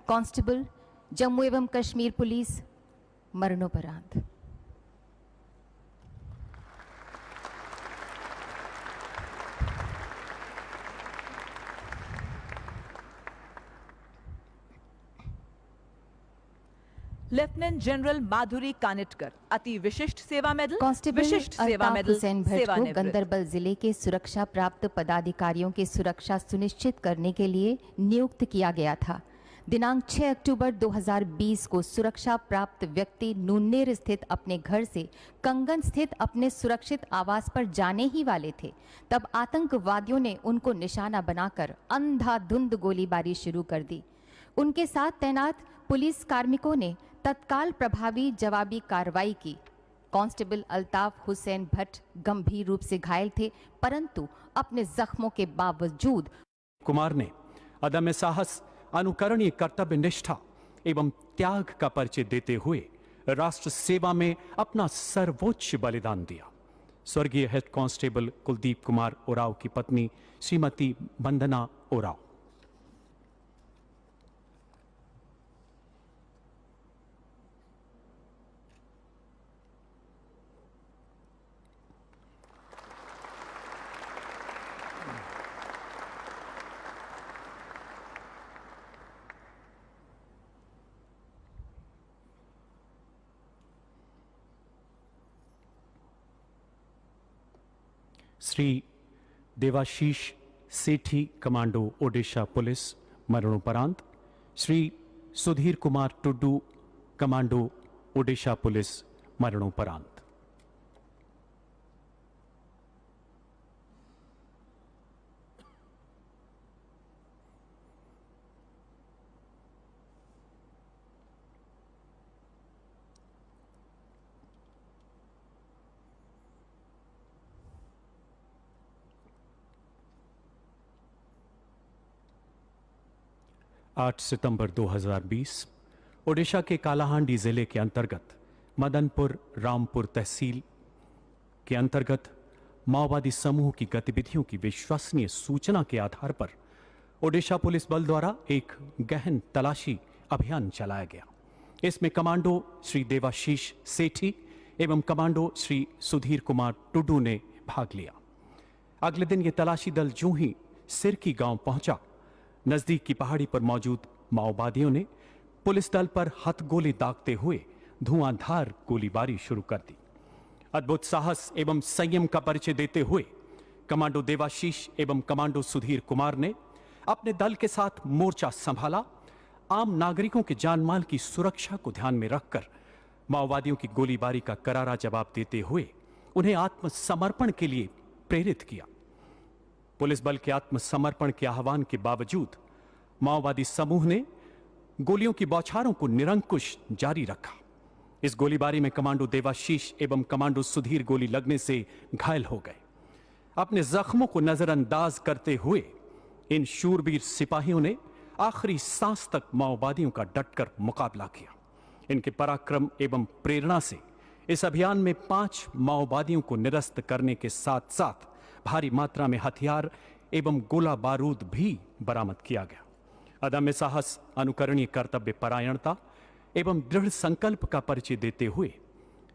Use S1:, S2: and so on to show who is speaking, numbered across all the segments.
S1: Constable Jammu एवं Kashmir police मरणोपरांत।
S2: Lieutenant general माधुरी कानिटकर अति विशिष्ट सेवा मेडल,
S1: कांस्टेबल
S2: विशिष्ट सेवा
S1: अल्ताफ
S2: मेडल,
S1: हुसैन भट्ट को
S2: सेवानिवृत्त।
S1: गंदरबल जिले के सुरक्षा प्राप्त पदाधिकारियों की सुरक्षा सुनिश्चित करने के लिए नियुक्त किया गया था। दिनांक 6 अक्टूबर 2020 को सुरक्षा प्राप्त व्यक्ति नूनेर स्थित अपने घर से कंगन स्थित अपने सुरक्षित आवास पर जाने ही वाले थे, तब आतंकवादियों ने उनको निशाना बनाकर अंधाधुंध गोलीबारी शुरू कर दी। उनके साथ तैनात पुलिस कार्मिकों ने तत्काल प्रभावी जवाबी कार्रवाई की। कांस्टेबल अल्ताफ हुसैन भट्ट गंभीर रूप से घायल थे, परंतु अपने जख्मों के बावजूद
S3: कुमार ने अदम्य साहस, अनुकरणीय कर्तव्य निष्ठा एवं त्याग का परिचय देते हुए राष्ट्र सेवा में अपना सर्वोच्च बलिदान दिया। स्वर्गीय हेड कांस्टेबल कुलदीप कुमार ओराव की पत्नी श्रीमती वंदना ओराव। श्री देवाशीष सेठी कमांडो ओडिशा पुलिस मरणोपरांत। श्री सुधीर कुमार टुड्डू कमांडो ओडिशा पुलिस मरणोपरांत। आठ सितंबर 2020 ओडिशा के कालाहांडी जिले के अंतर्गत मदनपुर रामपुर तहसील के अंतर्गत माओवादी समूह की गतिविधियों की विश्वसनीय सूचना के आधार पर ओडिशा पुलिस बल द्वारा एक गहन तलाशी अभियान चलाया गया। इसमें कमांडो श्री देवाशीष सेठी एवं कमांडो श्री सुधीर कुमार टुड्डू ने भाग लिया। अगले दिन यह तलाशी दल जो ही सिरकी गांव पहुंचा, नजदीक की पहाड़ी पर मौजूद माओवादियों ने पुलिस दल पर हथगोले दागते हुए धुआंधार गोलीबारी शुरू कर दी। अद्भुत साहस एवं संयम का परिचय देते हुए कमांडो देवाशीष एवं कमांडो सुधीर कुमार ने अपने दल के साथ मोर्चा संभाला। आम नागरिकों के जानमाल की सुरक्षा को ध्यान में रखकर माओवादियों की गोलीबारी का करारा जवाब देते हुए उन्हें आत्मसमर्पण के लिए प्रेरित किया। पुलिस बल के आत्मसमर्पण के आह्वान के बावजूद माओवादी समूह ने गोलियों की बौछारों को निरंकुश जारी रखा। इस गोलीबारी में कमांडो देवाशीष एवं कमांडो सुधीर गोली लगने से घायल हो गए। अपने जख्मों को नजरअंदाज करते हुए इन शूरवीर सिपाहियों ने आखिरी सांस तक माओवादियों का डटकर मुकाबला किया। इनके पराक्रम एवं प्रेरणा से इस अभियान में 5 माओवादियों को निरस्त करने के साथ साथ भारी मात्रा में हथियार एवं गोला बारूद भी बरामद किया गया। अदम्य साहस, अनुकरणीय कर्तव्य परायणता एवं दृढ़ संकल्प का परिचय देते हुए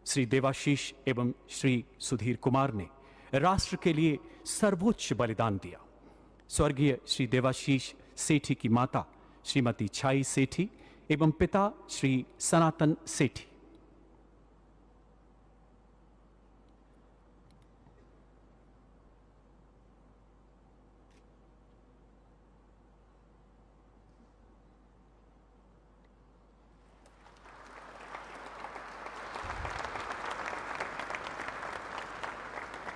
S3: श्री देवाशीष एवं श्री सुधीर कुमार ने राष्ट्र के लिए सर्वोच्च बलिदान दिया। स्वर्गीय श्री देवाशीष सेठी की माता श्रीमती छाई सेठी एवं पिता श्री सनातन सेठी।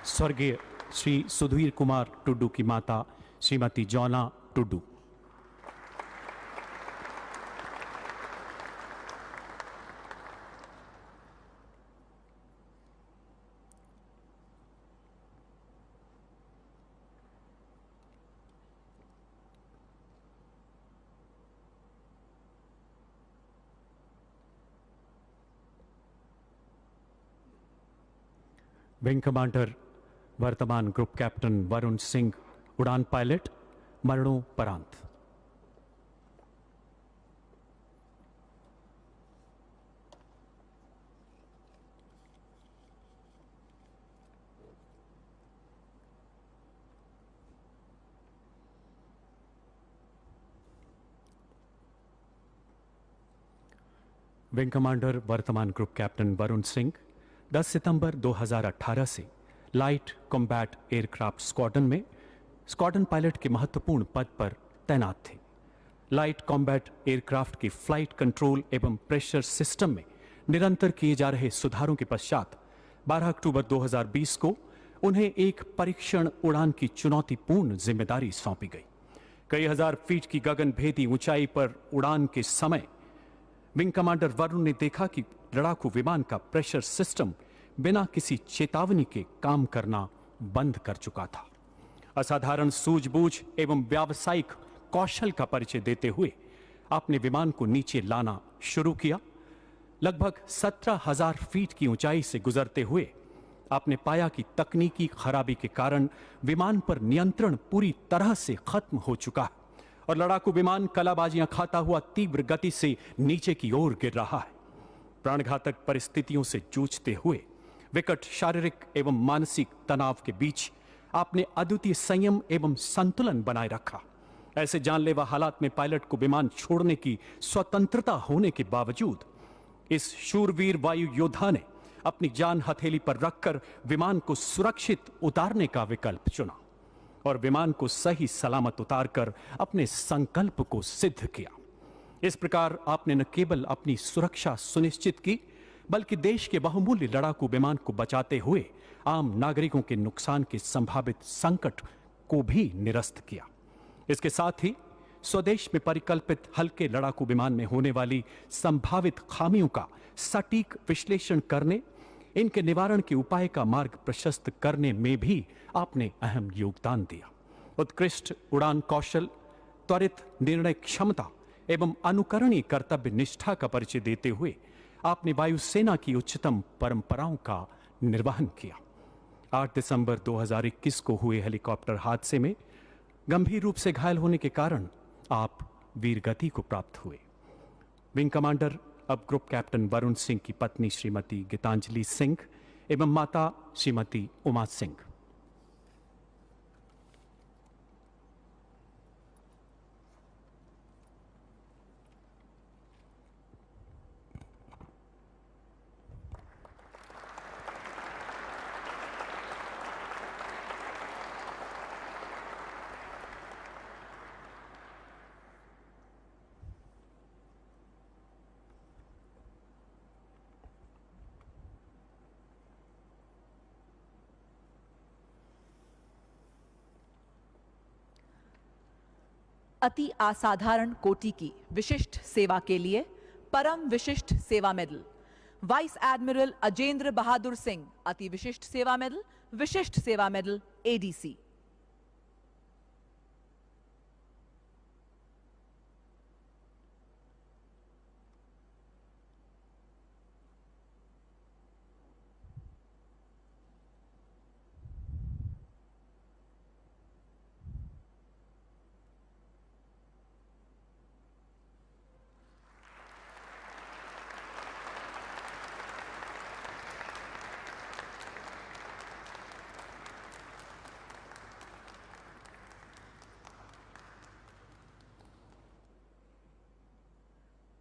S3: स्वर्गीय श्री सुधीर कुमार टुड्डू की माता श्रीमती जौना टुड्डू। विंग कमांडर वर्तमान ग्रुप कैप्टन वरुण सिंह उड़ान पायलट मरणोपरांत। विंग कमांडर वर्तमान ग्रुप कैप्टन वरुण सिंह 10 सितंबर 2018 से लाइट कॉम्बैट एयरक्राफ्ट स्क्वाड्रन में स्क्वाड्रन पायलट के महत्वपूर्ण पद पर तैनात थे। लाइट कॉम्बैट एयरक्राफ्ट की फ्लाइट कंट्रोल एवं प्रेशर सिस्टम में निरंतर किए जा रहे सुधारों के पश्चात 12 अक्टूबर 2020 को उन्हें एक परीक्षण उड़ान की चुनौतीपूर्ण जिम्मेदारी सौंपी गई। कई हजार फीट की गगनभेदी ऊंचाई पर उड़ान के समय विंग कमांडर वरुण ने देखा कि लड़ाकू विमान का प्रेशर सिस्टम बिना किसी चेतावनी के काम करना बंद कर चुका था। असाधारण सूझबूझ एवं व्यावसायिक कौशल का परिचय देते हुए आपने विमान को नीचे लाना शुरू किया। लगभग 17,000 फीट की ऊंचाई से गुजरते हुए आपने पाया कि तकनीकी खराबी के कारण विमान पर नियंत्रण पूरी तरह से खत्म हो चुका है और लड़ाकू विमान कलाबाजियां खाता हुआ तीव्र गति से नीचे की ओर गिर रहा है। प्राणघातक परिस्थितियों से जूझते हुए विकट शारीरिक एवं मानसिक तनाव के बीच आपने अद्वितीय संयम एवं संतुलन बनाए रखा। ऐसे जानलेवा हालात में पायलट को विमान छोड़ने की स्वतंत्रता होने के बावजूद इस शूरवीर वायु योद्धा ने अपनी जान हथेली पर रखकर विमान को सुरक्षित उतारने का विकल्प चुना और विमान को सही सलामत उतारकर अपने संकल्प को सिद्ध किया। इस प्रकार आपने न केवल अपनी सुरक्षा सुनिश्चित की बल्कि देश के बहुमूल्य लड़ाकू विमान को बचाते हुए आम नागरिकों के नुकसान के संभावित संकट को भी निरस्त किया। इसके साथ ही स्वदेश में परिकल्पित हल्के लड़ाकू विमान में होने वाली संभावित खामियों का सटीक विश्लेषण करने, इनके निवारण के उपाय का मार्ग प्रशस्त करने में भी आपने अहम योगदान दिया। उत्कृष्ट उड़ान कौशल, त्वरित निर्णय क्षमता एवं अनुकरणीय कर्तव्य निष्ठा का परिचय देते हुए आपने वायुसेना की उच्चतम परंपराओं का निर्वहन किया। 8 दिसंबर 2021 को हुए हेलीकॉप्टर हादसे में गंभीर रूप से घायल होने के कारण आप वीरगति को प्राप्त हुए। विंग कमांडर अब ग्रुप कैप्टन वरुण सिंह की पत्नी श्रीमती गीतांजलि सिंह एवं माता श्रीमती उमा सिंह।
S2: अति असाधारण कोटि की विशिष्ट सेवा के लिए Param Vishisht Seva medal vice admiral Ajendra Bahadur Singh, Ati Vishisht Seva medal ADC.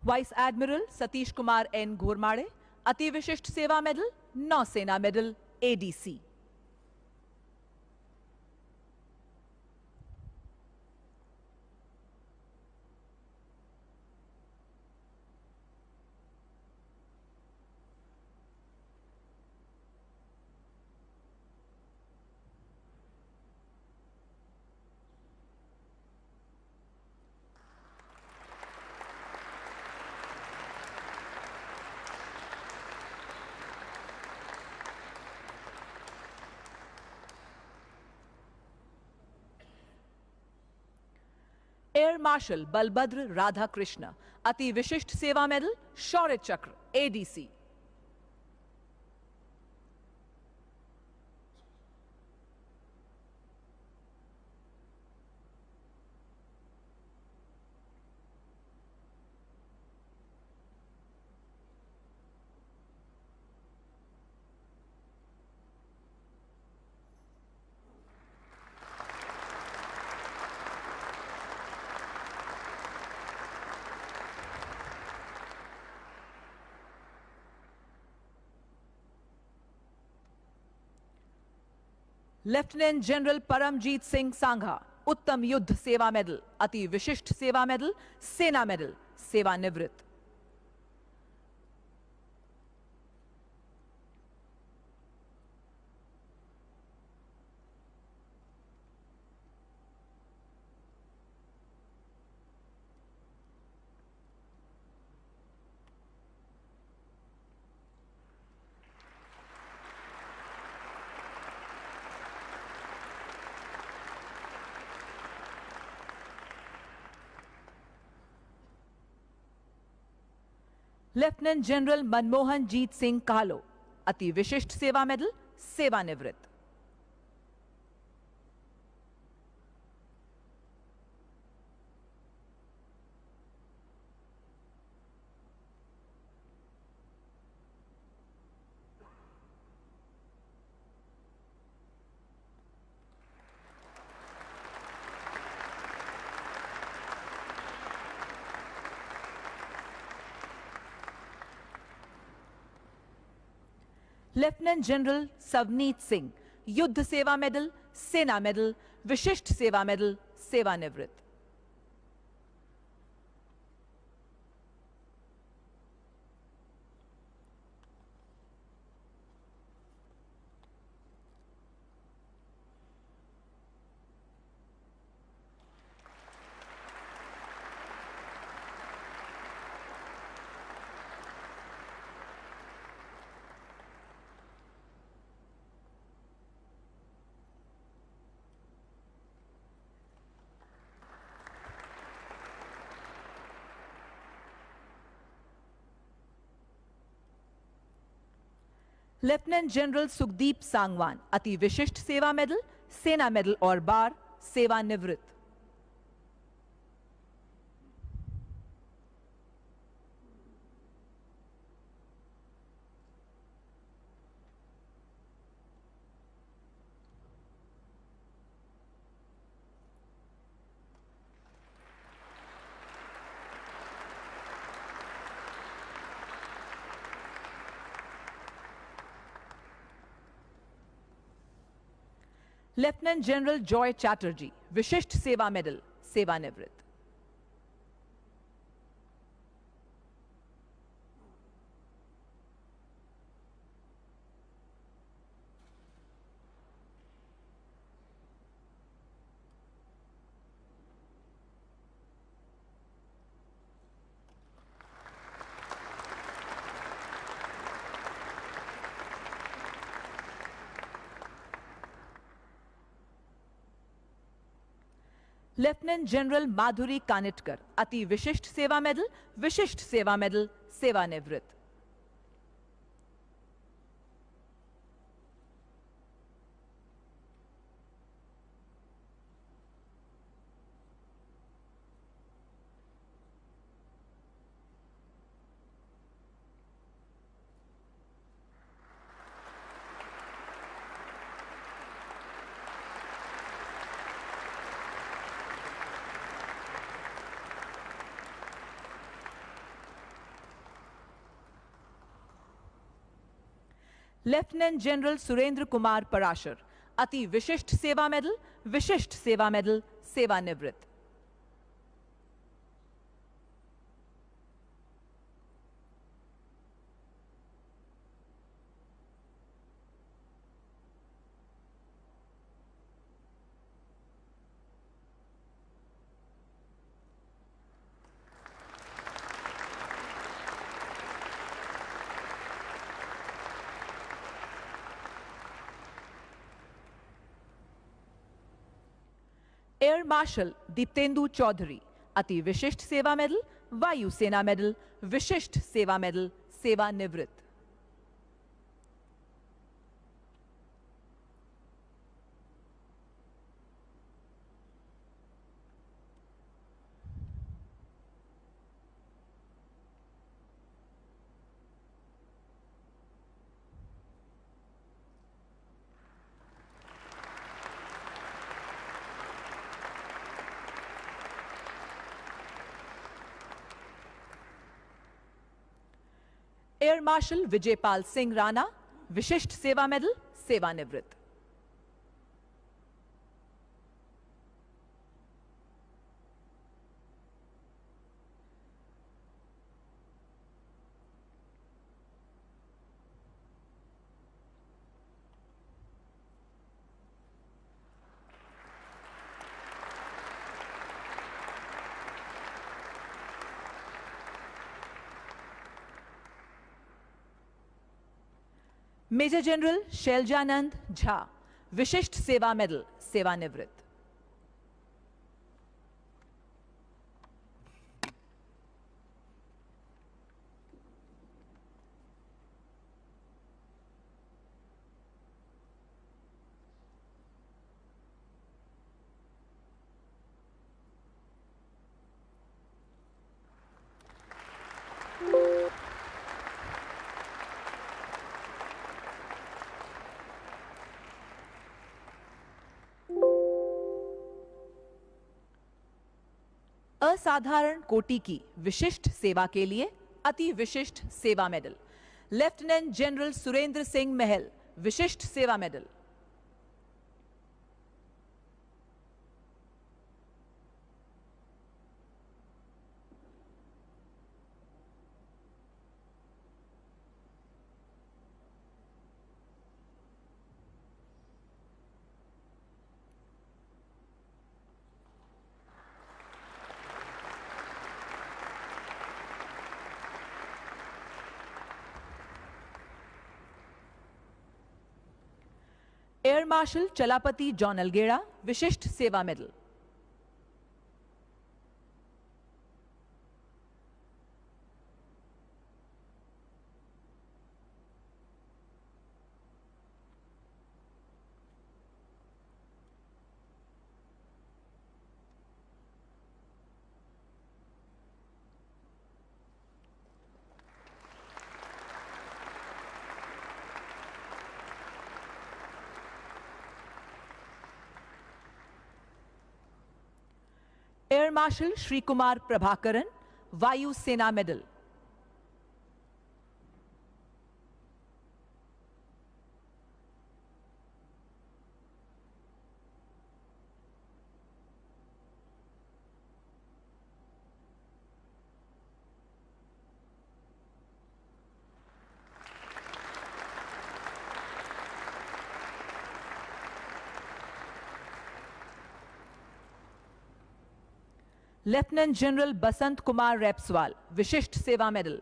S2: Vice admiral Satish Kumar N Ghormade, Ati Vishisht Seva medal Nausena medal ADC. Air marshal Balabhadra Radhakrishna, Ati Vishisht Seva medal Shaurya Chakra ADC. Lieutenant general Paramjit Singh Sangha Uttam Yudh Seva medal, अति विशिष्ट सेवा मेडल, सेना मेडल, सेवानिवृत्त। लेफ्टिनेंट जनरल मनमोहन जीत सिंह कालो अति विशिष्ट सेवा मेडल, सेवानिवृत्त। लेफ्टिनेंट जनरल सवनीत सिंह युद्ध सेवा मेडल, सेना मेडल, विशिष्ट सेवा मेडल, सेवानिवृत्त। लेफ्टिनेंट जनरल सुखदीप सांगवान अति विशिष्ट सेवा मेडल, सेना मेडल और बार, सेवानिवृत्त। लेफ्टिनेंट जनरल जॉय चैटर्जी विशिष्ट सेवा मेडल, सेवानिवृत्त। लेफ्टिनेंट जनरल माधुरी कानिटकर अति विशिष्ट सेवा मेडल, विशिष्ट सेवा मेडल, सेवानिवृत्त। लेफ्टिनेंट जनरल सुरेंद्र कुमार पराशर अति विशिष्ट सेवा मेडल, विशिष्ट सेवा मेडल, सेवानिवृत्त। एयर मार्शल दीप्तेंदु चौधरी अति विशिष्ट सेवा मेडल, वायुसेना मेडल, विशिष्ट सेवा मेडल, सेवानिवृत्त। एयर मार्शल विजयपाल सिंह राणा विशिष्ट सेवा मेडल, सेवानिवृत्त। मेजर जनरल शैलजानंद झा, विशिष्ट सेवा मेडल, सेवानिवृत्त। असाधारण कोटि की विशिष्ट सेवा के लिए अति Vishisht Seva medal, lieutenant general Surendra Singh महल, विशिष्ट Seva medal. Air marshal चलापति John अलगेड़ा, विशिष्ट Seva medal. Air marshal Shri Kumar Prabhakaran, वायु सेना medal. Lieutenant general Basant Kumar Repswal, विशिष्ट Seva medal.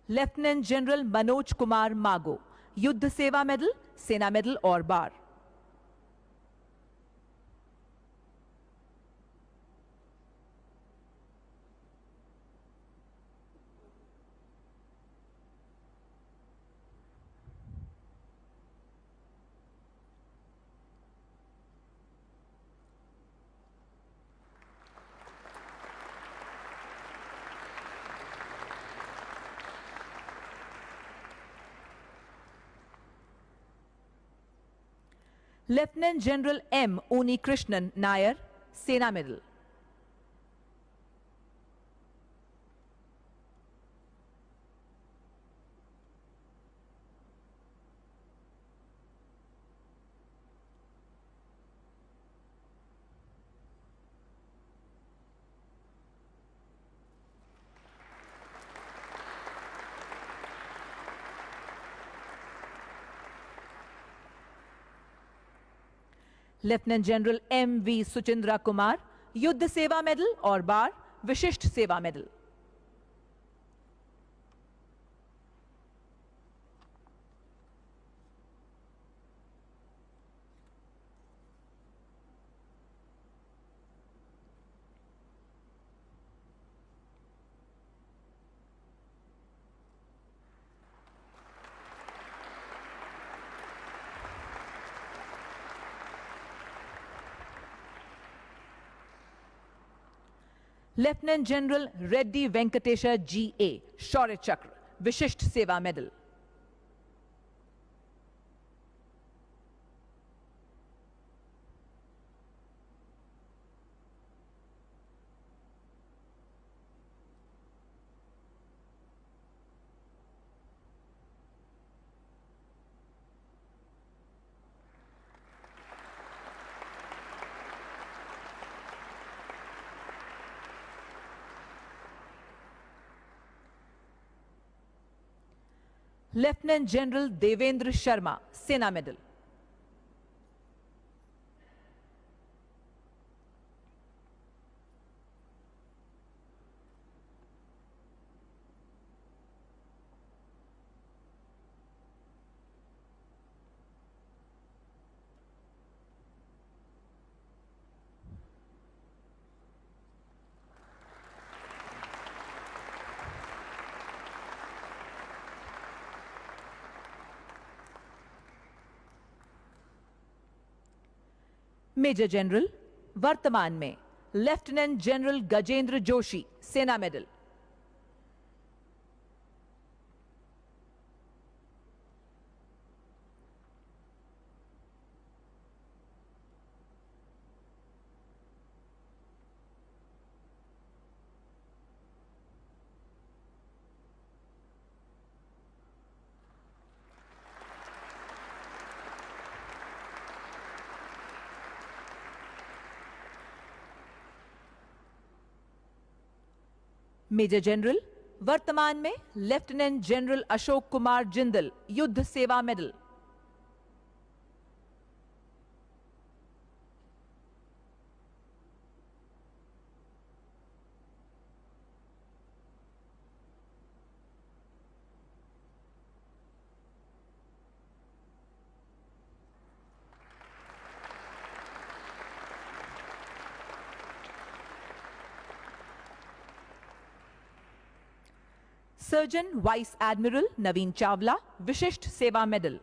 S2: Lieutenant general Manoj Kumar मागो, युद्ध सेवा मेडल, सेना मेडल और बार। लेफ्टिनेंट जनरल एम उनी Krishnan Nair, Sena medal. Lieutenant general M V Suchindra Kumar, Yudh Seva medal और bar, Vishisht Seva medal. Lieutenant general Reddy Venkatesha GA., Shaurya Chakra, Vishisht Seva medal. Lieutenant general Devendra Sharma, Sena medal. Major general, वर्तमान में लेफ्टिनेंट जनरल गजेंद्र जोशी, सेना मेडल। मेजर जनरल, वर्तमान में लेफ्टिनेंट जनरल अशोक कुमार जिंदल, युद्ध Seva medal. Surgeon vice admiral नवीन चावला, विशिष्ट Seva medal.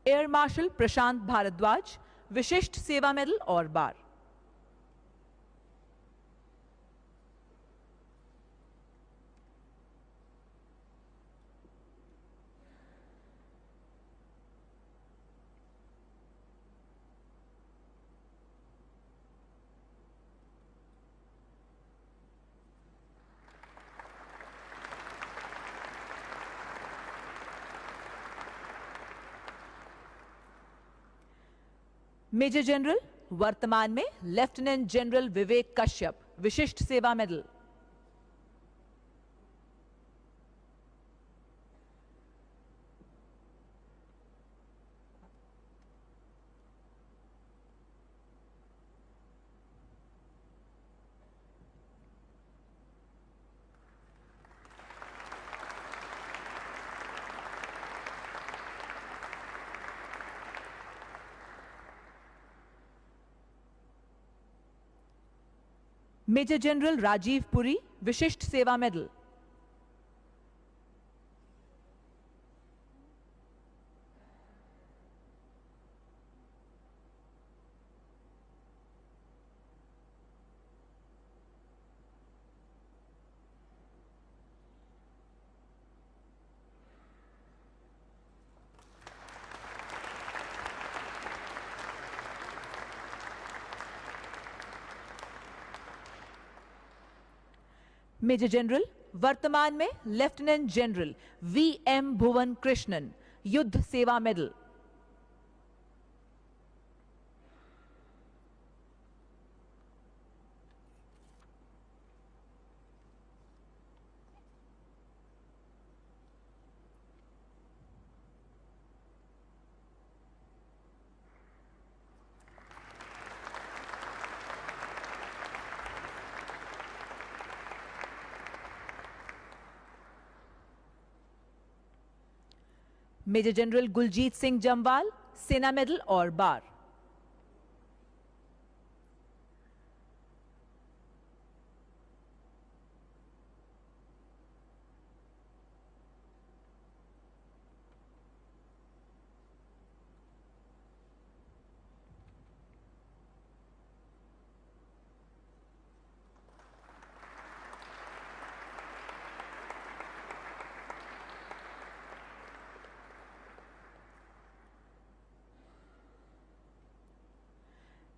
S2: Air marshal प्रशांत भारद्वाज, विशिष्ट Seva medal और बार। मेजर जनरल, वर्तमान में लेफ्टिनेंट जनरल विवेक Kashyap, Vishisht Seva medal. Major general Rajiv Puri, Vishisht Seva medal. Major general, वर्तमान में lieutenant general VM. Bhuvan Krishnan, Yudh Seva medal. Major general Guljit Singh Jamwal, Sena medal और bar.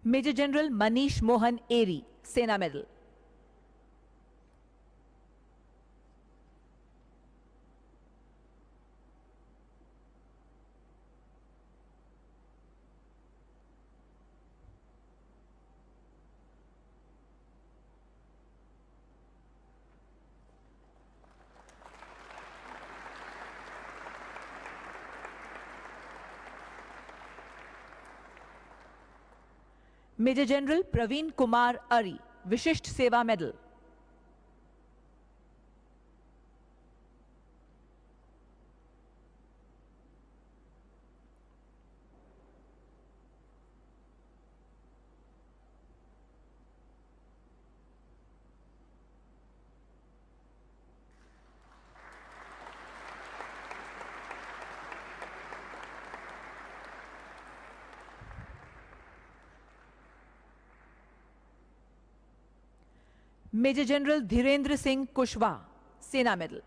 S2: Major general Manish Mohan Eri, Sena medal. Major general Praveen Kumar Ari, Vishisht Seva medal. Major general Dhirendra Singh Kushwaha, Sena medal.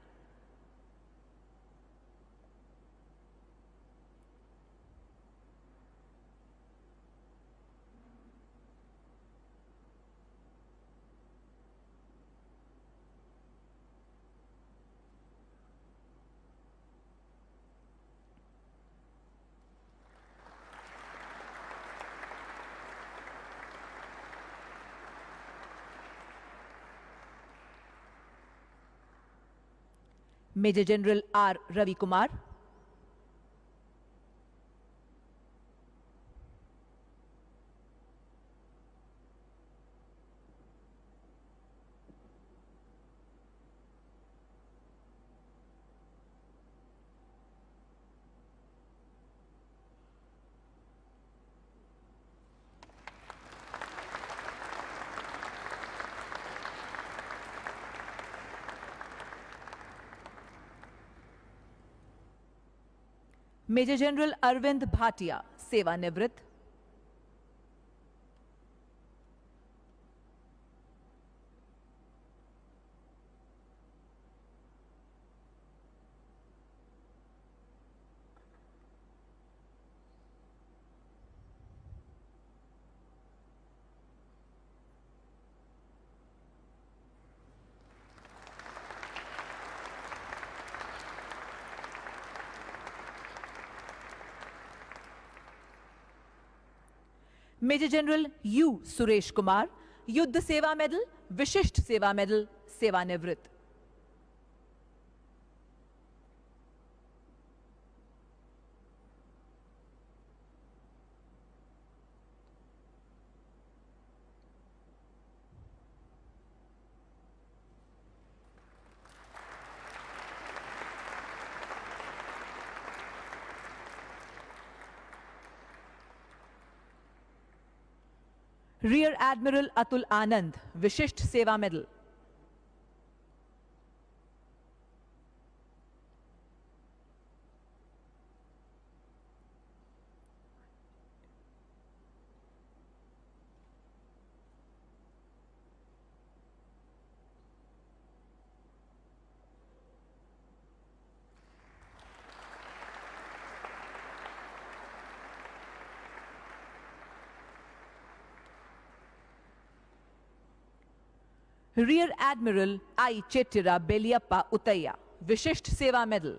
S2: Major general R Ravi Kumar. Major general Arvind Bhatia, सेवानिवृत्त। Major general U Suresh Kumar, Yudh Seva medal, विशिष्ट Seva medal, सेवानिवृत्त। Rear admiral Atul Anand, Vishisht Seva medal. Rear admiral I Chettira Belliappa Uthaiah, Vishisht Seva medal.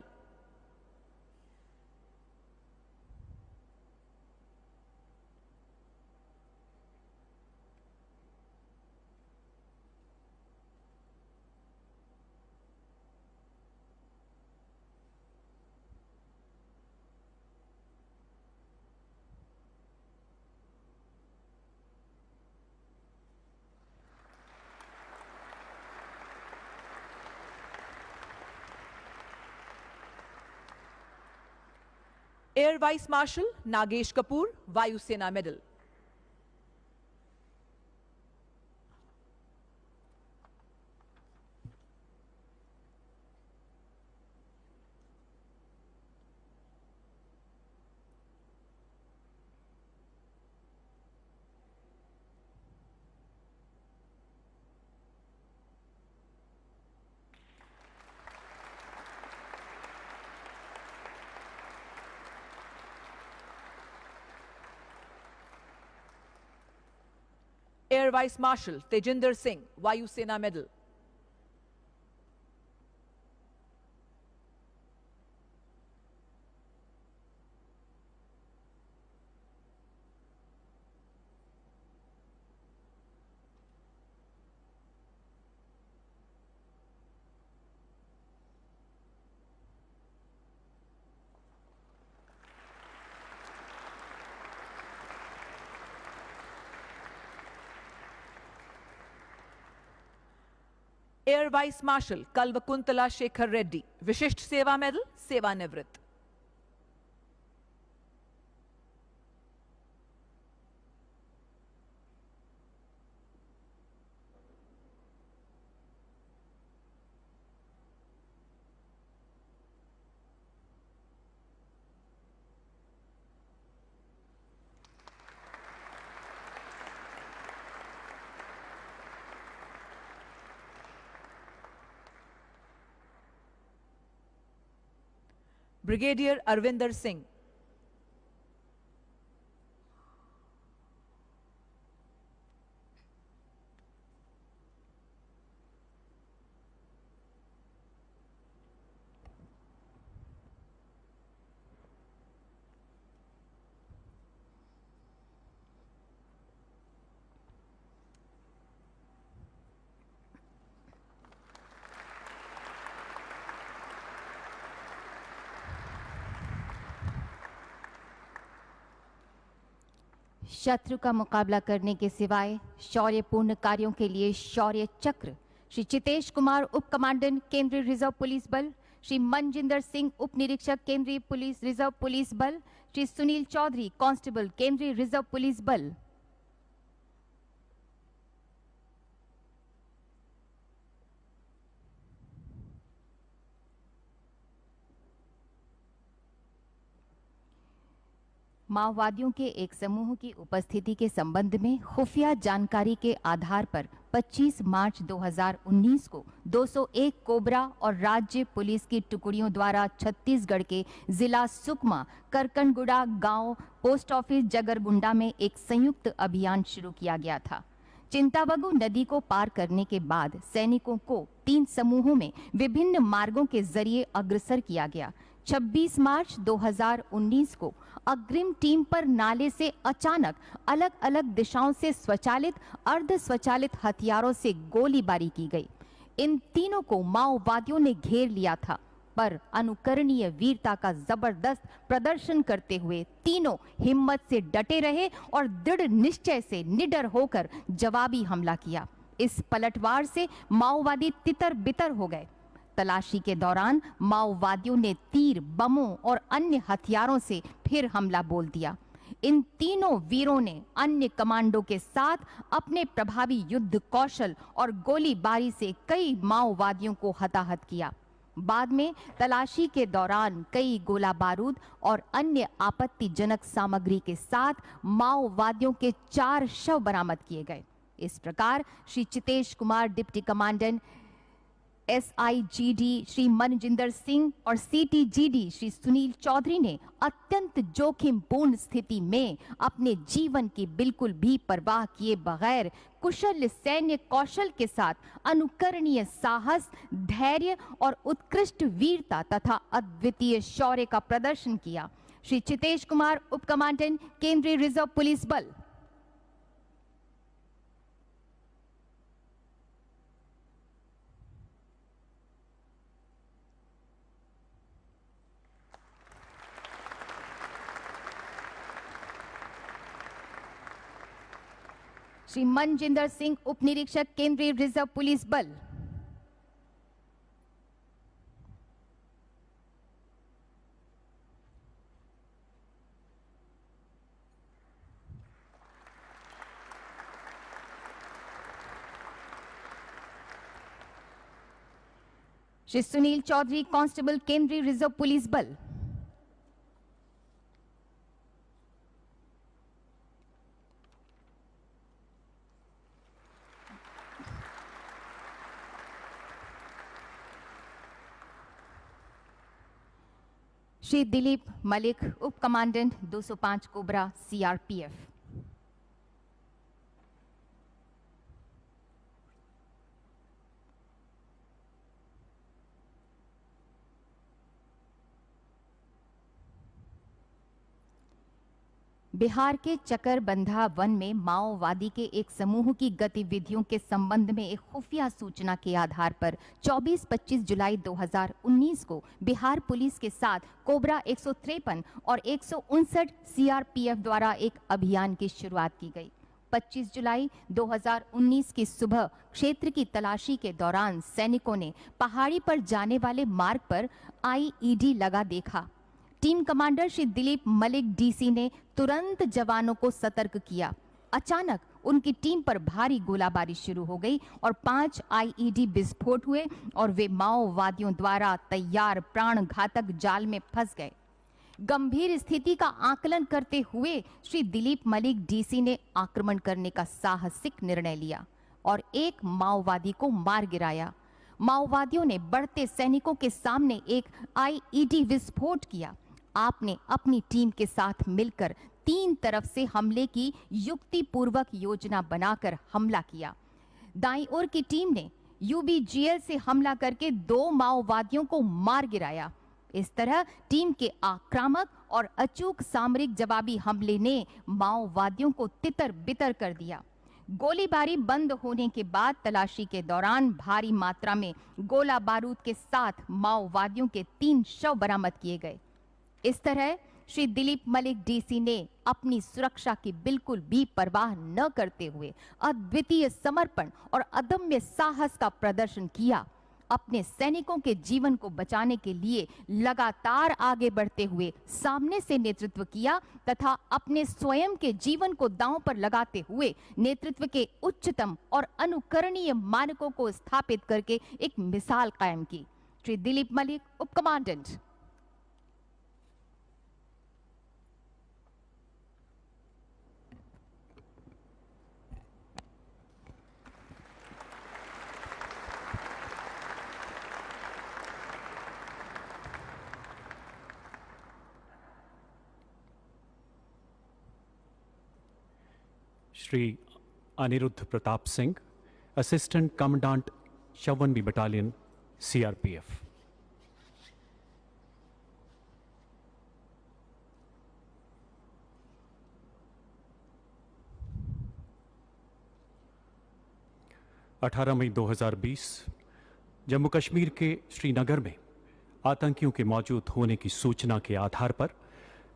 S2: Air vice marshal Nagesh Kapoor, Vayusena medal. Air Vice Marshal Tejinder Singh, Vayu Sena Medal. Air vice marshal Kalvakuntla Shekhar Reddy, Vishisht Seva medal, सेवानिवृत्त. Brigadier Arvinder Singh.
S1: शत्रु का मुकाबला करने के सिवाय शौर्यपूर्ण कार्यों के लिए शौर्य चक्र श्री चितेश कुमार, उप कमांडेंट केंद्रीय रिजर्व पुलिस बल, श्री मनजिंदर सिंह, उप निरीक्षक केंद्रीय पुलिस रिजर्व पुलिस बल, श्री सुनील चौधरी, कांस्टेबल केंद्रीय रिजर्व पुलिस बल. माओवादियों के एक समूह की उपस्थिति के संबंध में खुफिया जानकारी के आधार पर 25 मार्च 2019 को 201 कोबरा और राज्य पुलिस की टुकड़ियों द्वारा छत्तीसगढ़ के जिला सुकमा, करकनगुड़ा गांव, पोस्ट ऑफिस जगरगुंडा में एक संयुक्त अभियान शुरू किया गया था. चिंतावगु नदी को पार करने के बाद सैनिकों को 3 समूहों में विभिन्न मार्गों के जरिए अग्रसर किया गया. 26 मार्च 2019 को अग्रिम टीम पर नाले से अचानक अलग अलग दिशाओं से स्वचालित, अर्ध स्वचालित हथियारों से गोलीबारी की गई. इन तीनों को माओवादियों ने घेर लिया था, पर अनुकरणीय वीरता का जबरदस्त प्रदर्शन करते हुए तीनों हिम्मत से डटे रहे और दृढ़ निश्चय से निडर होकर जवाबी हमला किया. इस पलटवार से माओवादी तितर बितर हो गए. तलाशी के दौरान माओवादियों ने तीर, बमों और अन्य हथियारों से फिर हमला बोल दिया. इन तीनों वीरों ने अन्य कमांडो के साथ अपने प्रभावी युद्ध कौशल और गोलीबारी से कई माओवादियों को हताहत किया. बाद में तलाशी के दौरान कई गोला बारूद और अन्य आपत्तिजनक सामग्री के साथ माओवादियों के 4 शव बरामद किए गए. इस प्रकार Shri Chitesh Kumar, deputy commandant SIGD Shri Manjinder Singh और CTGD श्री सुनील चौधरी ने अत्यंत जोखिमपूर्ण स्थिति में अपने जीवन की बिल्कुल भी परवाह किए बगैर कुशल सैन्य कौशल के साथ अनुकरणीय साहस, धैर्य और उत्कृष्ट वीरता तथा अद्वितीय शौर्य का प्रदर्शन किया. श्री चितेश कुमार, उप कमांडेंट केंद्रीय रिजर्व पुलिस बल. श्री मनजिंदर सिंह, उप निरीक्षक केंद्रीय रिजर्व पुलिस बल. श्री सुनील चौधरी, कांस्टेबल केंद्रीय रिजर्व पुलिस बल. श्री दिलीप मलिक, उप कमांडेंट 205 कोबरा CRPF. बिहार के चकरबंधा वन में माओवादी के एक समूह की गतिविधियों के संबंध में एक खुफिया सूचना के आधार पर 24-25 जुलाई 2019 को बिहार पुलिस के साथ कोबरा 153 और 159 सीआरपीएफ द्वारा एक अभियान की शुरुआत की गई। 25 जुलाई 2019 की सुबह क्षेत्र की तलाशी के दौरान सैनिकों ने पहाड़ी पर जाने वाले मार्ग पर आईईडी लगा देखा। Team commander Shri Dilip Malik DC ने तुरंत जवानों को सतर्क किया। अचानक उनकी टीम पर भारी गोलाबारी शुरू हो गई और 5 आईईडी विस्फोट हुए और वे माओवादियों द्वारा तैयार प्राणघातक जाल में फंस गए। गंभीर स्थिति का आकलन करते हुए श्री दिलीप मलिक डीसी ने आक्रमण करने का साहसिक निर्णय लिया और एक माओवादी को मार गिराया। माओवादियों ने बढ़ते सैनिकों के सामने एक आईईडी विस्फोट किया। आपने अपनी टीम के साथ मिलकर 3 तरफ से हमले की युक्तिपूर्वक योजना बनाकर हमला किया। दाईं ओर की टीम ने यूबीजीएल से हमला करके 2 माओवादियों को मार गिराया। इस तरह टीम के आक्रामक और अचूक सामरिक जवाबी हमले ने माओवादियों को तितर बितर कर दिया। गोलीबारी बंद होने के बाद तलाशी के दौरान भारी मात्रा में गोला बारूद के साथ माओवादियों के 3 शव बरामद किए गए। इस तरह श्री दिलीप मलिक डीसी ने अपनी सुरक्षा की बिल्कुल भी परवाह न करते हुए अद्वितीय समर्पण और अदम्य साहस का प्रदर्शन किया। अपने सैनिकों के जीवन को बचाने के लिए लगातार आगे बढ़ते हुए सामने से नेतृत्व किया तथा अपने स्वयं के जीवन को दांव पर लगाते हुए नेतृत्व के उच्चतम और अनुकरणीय मानकों को स्थापित करके एक मिसाल कायम की। श्री दिलीप मलिक, उप commandant.
S3: Shri Anirudh Pratap Singh, assistant commandant 56वीं बटालियन सीआरपीएफ। अठारह मई 2020 जम्मू कश्मीर के श्रीनगर में आतंकियों के मौजूद होने की सूचना के आधार पर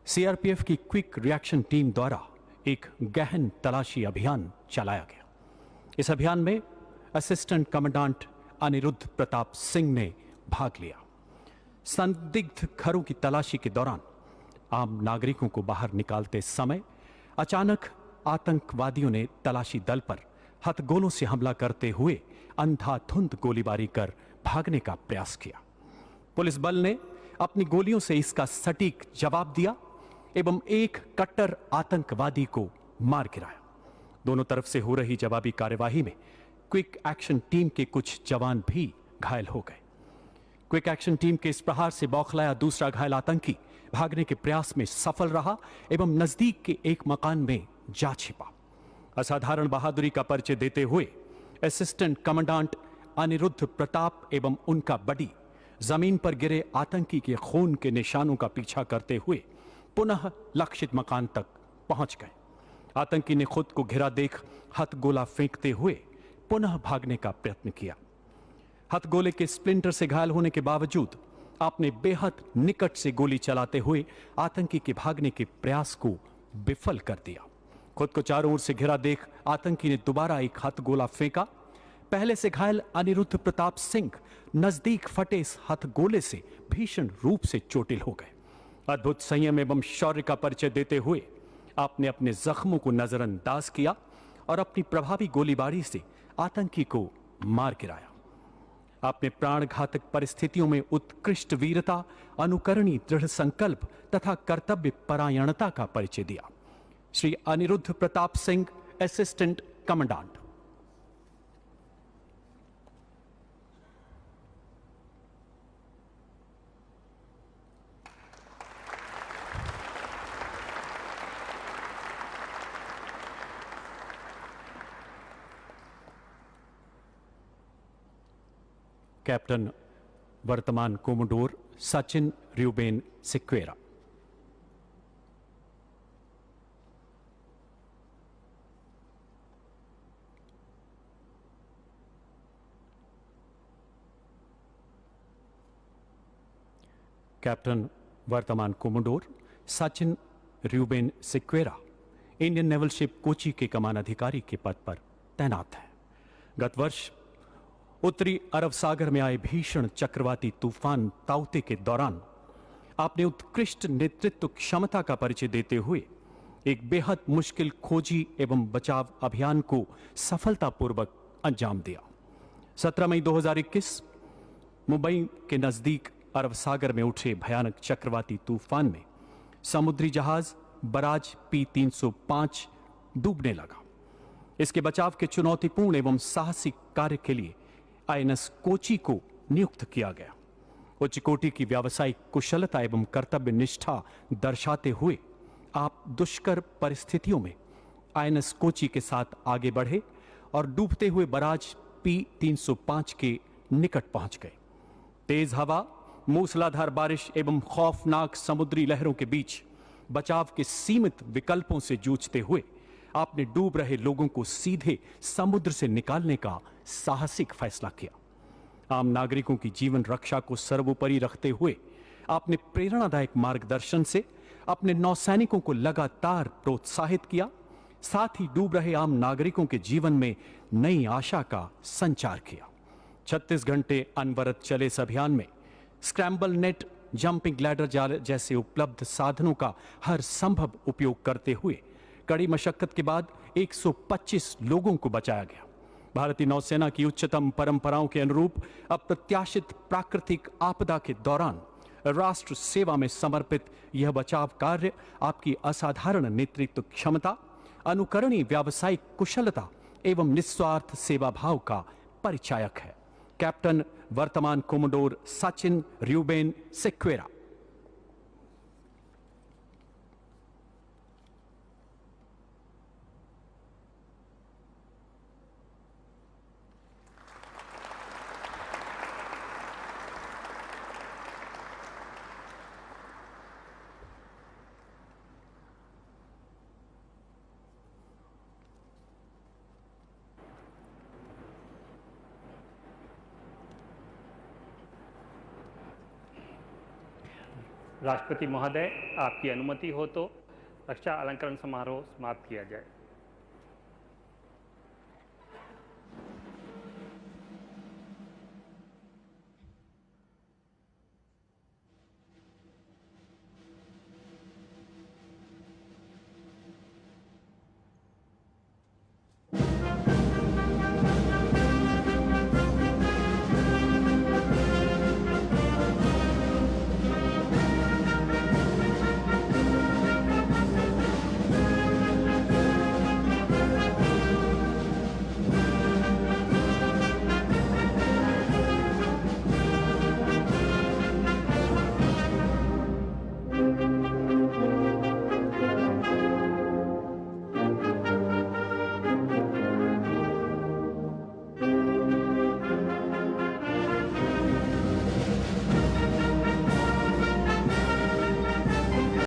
S3: सीआरपीएफ की क्विक रिएक्शन टीम द्वारा एक गहन तलाशी अभियान चलाया गया। इस अभियान में असिस्टेंट कमांडेंट अनिरुद्ध प्रताप सिंह ने भाग लिया। संदिग्ध घरों की तलाशी के दौरान आम नागरिकों को बाहर निकालते समय अचानक आतंकवादियों ने तलाशी दल पर हथगोलों से हमला करते हुए अंधाधुंध गोलीबारी कर भागने का प्रयास किया। पुलिस बल ने अपनी गोलियों से इसका सटीक जवाब दिया एवं एक कट्टर आतंकवादी को मार गिराया। दोनों तरफ से हो रही जवाबी कार्यवाही में क्विक एक्शन टीम के कुछ जवान भी घायल हो गए। क्विक एक्शन टीम के इस प्रहार से बौखलाया दूसरा घायल आतंकी भागने के प्रयास में सफल रहा एवं नजदीक के एक मकान में जा छिपा। असाधारण बहादुरी का परिचय देते हुए असिस्टेंट कमांडेंट अनिरुद्ध प्रताप एवं उनका बडी जमीन पर गिरे आतंकी के खून के निशानों का पीछा करते हुए पुनः लक्षित मकान तक पहुंच गए। आतंकी ने खुद को घिरा देख हथगोला फेंकते हुए पुनः भागने का प्रयत्न किया। हथगोले के स्प्लिंटर से घायल होने के बावजूद आपने बेहद निकट से गोली चलाते हुए आतंकी के भागने के प्रयास को विफल कर दिया। खुद को चारों ओर से घिरा देख आतंकी ने दोबारा एक हथगोला फेंका। पहले से घायल अनिरुद्ध प्रताप सिंह नजदीक फटे इस हथगोले से भीषण रूप से चोटिल हो गए। अद्भुत संयम एवं शौर्य का परिचय देते हुए आपने अपने जख्मों को नजरअंदाज किया और अपनी प्रभावी गोलीबारी से आतंकी को मार गिराया। आपने प्राणघातक परिस्थितियों में उत्कृष्ट वीरता, अनुकरणीय दृढ़ संकल्प तथा कर्तव्य परायणता का परिचय दिया। Shri Anirudh Pratap Singh, assistant commandant. Captain वर्तमान कोमोडोर सचिन र्यूबेन सिक्वेरा। कैप्टन वर्तमान commodore Sachin Reuben Sequeira Indian naval ship Kochi के कमान अधिकारी के पद पर तैनात हैं। गत वर्ष उत्तरी अरब सागर में आए भीषण चक्रवाती तूफान ताउते के दौरान आपने उत्कृष्ट नेतृत्व क्षमता का परिचय देते हुए एक बेहद मुश्किल खोजी एवं बचाव अभियान को सफलतापूर्वक अंजाम दिया। 17 मई 2021 मुंबई के नजदीक अरब सागर में उठे भयानक चक्रवाती तूफान में समुद्री जहाज बराज P-305 डूबने लगा। इसके बचाव के चुनौतीपूर्ण एवं साहसिक कार्य के लिए INS कोची को नियुक्त किया गया। उच्च कोटि की व्यावसायिक कुशलता एवं कर्तव्य निष्ठा दर्शाते हुए आप दुष्कर परिस्थितियों में INS कोची के साथ आगे बढ़े और डूबते हुए बराज P-305 के निकट पहुंच गए। तेज हवा, मूसलाधार बारिश एवं खौफनाक समुद्री लहरों के बीच बचाव के सीमित विकल्पों से जूझते हुए आपने डूब रहे लोगों को सीधे समुद्र से निकालने का साहसिक फैसला किया। आम नागरिकों की जीवन रक्षा को सर्वोपरि रखते हुए आपने प्रेरणादायक मार्गदर्शन से अपने नौसैनिकों को लगातार प्रोत्साहित किया, साथ ही डूब रहे आम नागरिकों के जीवन में नई आशा का संचार किया। 36 घंटे अनवरत चले इस अभियान में स्क्रैम्बल नेट, जंपिंग लैडर जैसे उपलब्ध साधनों का हर संभव उपयोग करते हुए कड़ी मशक्कत के बाद 125 लोगों को बचाया गया। भारतीय नौसेना की उच्चतम परंपराओं के अनुरूप अप्रत्याशित प्राकृतिक आपदा के दौरान राष्ट्र सेवा में समर्पित यह बचाव कार्य आपकी असाधारण नेतृत्व क्षमता, अनुकरणीय व्यावसायिक कुशलता एवं निस्वार्थ सेवा भाव का परिचायक है। कैप्टन वर्तमान कोमोडोर सचिन र्यूबेन सिक्वेरा।
S4: राष्ट्रपति महोदय, आपकी अनुमति हो तो रक्षा अलंकरण समारोह समाप्त किया जाए।